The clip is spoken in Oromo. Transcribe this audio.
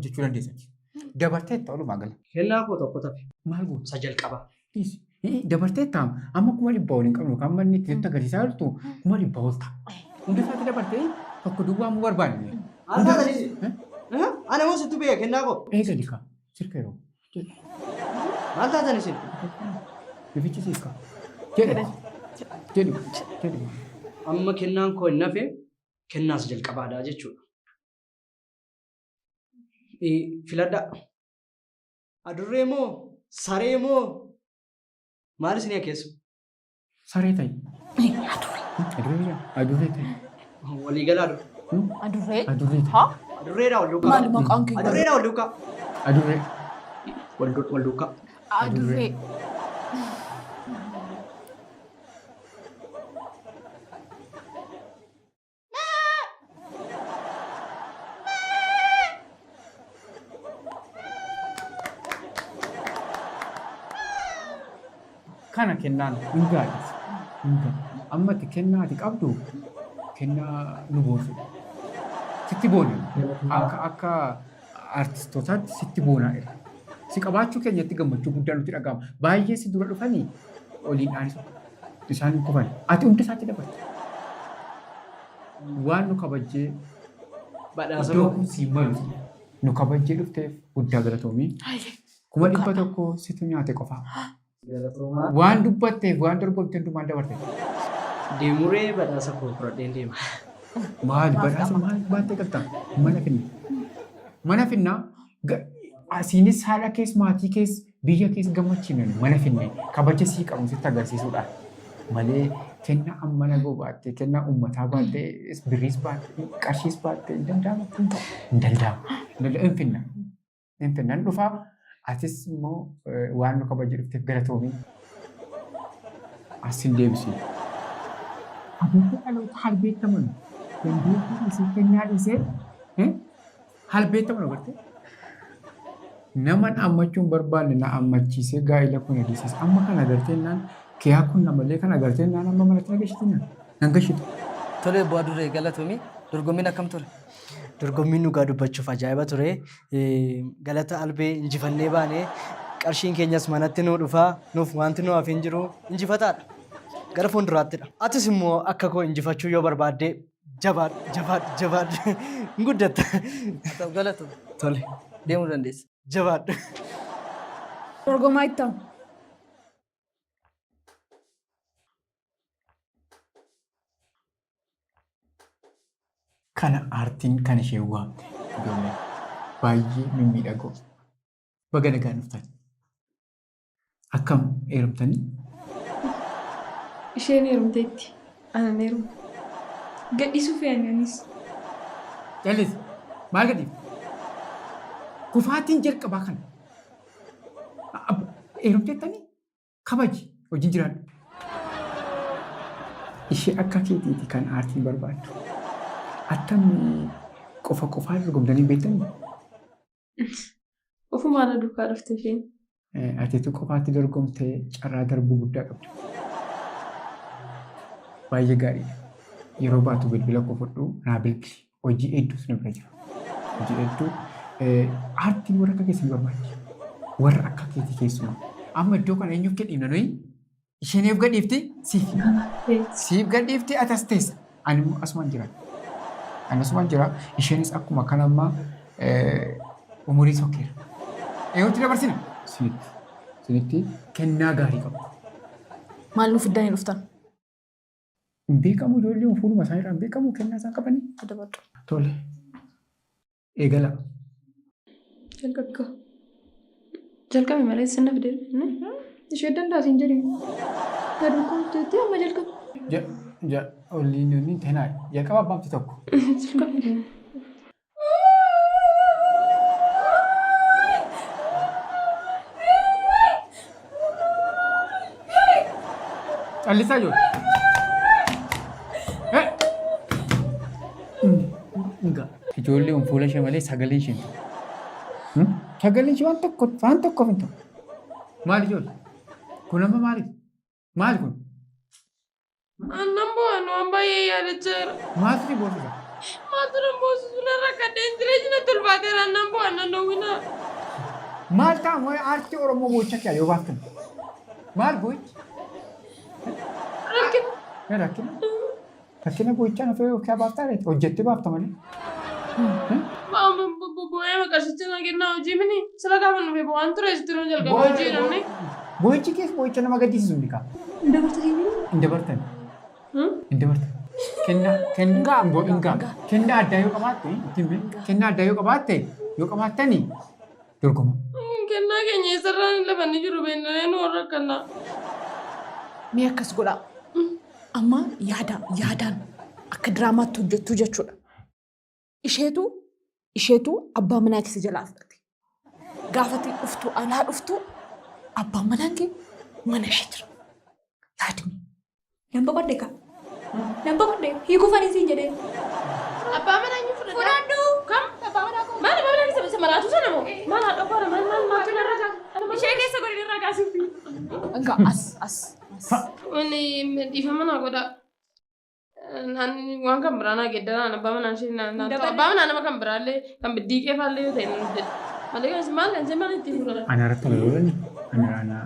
jechuun dandeessati. Dabartee ta'uu magala. Kennaa koo tokko tafe. Maal goota? Sajal qaba. Dabartee taa'am amma kuma dhibbaa waliin qabnu kan manni itti agarsiisaa jirtu kuma dhibbaa ol ta'a. Hundi isaatti dabartee tokko duwwaa mu barbaanne. Ana moo situ beeka kennaa koo? Eegale kaa sirka yeroo. Maal taatan isin? Bifichi siika. Jedhu. Amma kennaan koo hin nafe kennaas jalqabaadhaa jechuudha. Filadhaa. Adurree moo saree moo maal isin akkeessu? Saree ta'i. Adurree ta'i. Waliigala adurree. Adurree? Adurree ta'i. Haa? Adurreedhaa wal duukaa. Maali maqaan kee? Adurreedhaa wal duukaa. Adurree. Wal duukaa. Adurree. Kana kennaan hin gaadhisu. Amma ati kennaa ati qabdu kennaa nu boonsu. Sitti boona. Akka artistootaatti sitti boonaa jira. Si qabaachuu keenyatti gammachuu guddaa nutti dhagahama. Baay'ee si dura dhufanii oliin dhaanisu. Isaan kufan. Ati hunda isaatti dabarte. Waan nu kabajjee iddoo kun si malu nu kabajjee dhufteef guddaa galatoomii. 100,000 situ nyaate qofaa. Waan dubbatteef waan dorgomtee hundumaan dabarte. Deemuree badhaasa koo fudhadheen deema. Maali badhaasa maal baattee qabda? Mana finna. Mana finna asiinis haadha kees maatii kees biyya kees gammachiinan mana finne kabaja sii qabu sitti agarsiisuudhaan malee kennaa amma nagoo baattee kennaa uummataa baattee birriis baattee qarshiis baattee hin danda'amu. Hin danda'amu. Hin finna. Hin finna. Nan dhufaa. Atis immoo waan nu kabajee dhufteef galatoomii as hin deebisne. Adeemsa dhaloota halbeettaman dandeettii isii kennaa dhiisee halbeettaman agartee nama ammachuun barbaanne na ammachiisee gaa'ila kun adiises amma kan agarteennaan kiyaa kun namalee kan agarteennaan amma manatti nagashitinaan nan gashitu. Tole bu'aa duree galatoomii dorgommiin akkam ture? Dorgommiin dhugaa dubbachuuf ajaa'iba ture. Galata albee injifannee baanee qarshiin keenyas manatti nuu dhufaa nuuf wanti nu hafe hin jiru injifataadha. Gara fuulduraattidha. Atis immoo akka koo injifachuu yoo barbaadde jabaadhu hin guddatta. Galatu. Tole. Deemuu dandeessa. Jabaadhu. Dorgomaa ittaam. Kana aartiin kan ishee waamte ijoollee baay'ee mimmiidhagoo baga nagaan dhuftan. Akkam heerumtanii? Isheen heerumteetti. Anan heerumte. Gadhiisuu fe'aniinis. Jallis maal gadhiif? Kufaatiin jalqabaa kana. Heerumteettanii kabaji wajjin jiraadhu. Ishee akka keetiiti kan aartiin barbaaddu. Attamii qofaa dorgomtanii beektanii? Ofumaan duukaa dhufte isheen. Atiitu qofaatti dorgomtee carraa darbuu guddaa qabdu. Baay'ee gaariidha. Yeroo baatu bilbila koo fudhu naa bilbili. Hojii hedduus na bira jira. Hojii hedduu aartiin warra akka keessanii barbaachisa. Warra akka keetii keessumaa. Amma iddoo kana eenyuuf gadhiifna nuyi? Isheeniif gadhiifti? Siif gadhiifti atas teessa. Ani immoo asumaan jiraadha. Anasumaan jira isheenis akkuma kan ammaa umurii sokkeera. Eeguutti dabarsina? Sinitti kennaa gaarii qabu. Maal nuuf iddaan hin dhuftan? Hin beekamu ijoollee fuuluma isaa irraa hin beekamu kennaa isaan qabanii? Adabadhu. Tole. Eegala. Jalqabe malee sinna fidee. Ishee danda'a siin jedhee. Gaduu komteetti amma jalqabe. Oliin inni tenaa jalqaba abbaamti tokko. Callisaa jiru. Ijoollee fuula ishee malee sagalee ishee hin ta'u. Sagalee ishee waan tokkoof hin ta'u. Maali ijoollee? Kun amma maali? Maali kun? Annan bu'aan waan baay'ee yaadachaa jira. Maaltu boosisa? Aturan bos sudah rakat enjrej na tulbate ranam po anan dawina. Maal ta'a moo aartii Oromoo boo'icha kee yoo baaftan? Maal boo'ichi? Rakin. Rakkina. Rakkina boo'ichaa na ta'e yookiin baaftaa reeti hojjettee baafta malee. Mama boya makasih cina kena uji mini. Sila kapan nubi buan terus turun jalan kamu uji namni. Boo'ichi kees boo'icha nama gaddisiisu ni kaa. Indah bertanya ini. Inda bartan. Inda bartan. Kenna addaa yoo qabaatte ittiin kenna addaa yoo qabaattani dorgoma. Kenna keenya isarraan lafani jiru beennee nu warra kanna. Mee akkas godha. Amma yaadaan akka diraamaatti hojjettu jechuudha. Isheetu abbaa manaa keessa jalaa fudhate. Gaafatti dhuftu alaa dhuftu abbaan manaan kee mana ishee jira. Yaadni. Nampa badde ka? Nampa badde? Hiikuu fanii siin jedhee. Abbaa manaa inni fudhate. Fudhadhu. Kam? Abbaa manaa koo. Maal isa maraatu sana moo? Maal haa dhokora maal tuna ragaa? Ishee keessa godhanii ragaa sitti. Enggak as. Wanni dhiifama naa godha. Waan kan biraa naa geeddaraan abbaa manaa ishee abbaa manaa nama kan biraallee kan biddiiqee faallee yoo ta'e nu jedha. Malee kan maal kan itti fudhata? Ana irratti lolani. Ana kenna.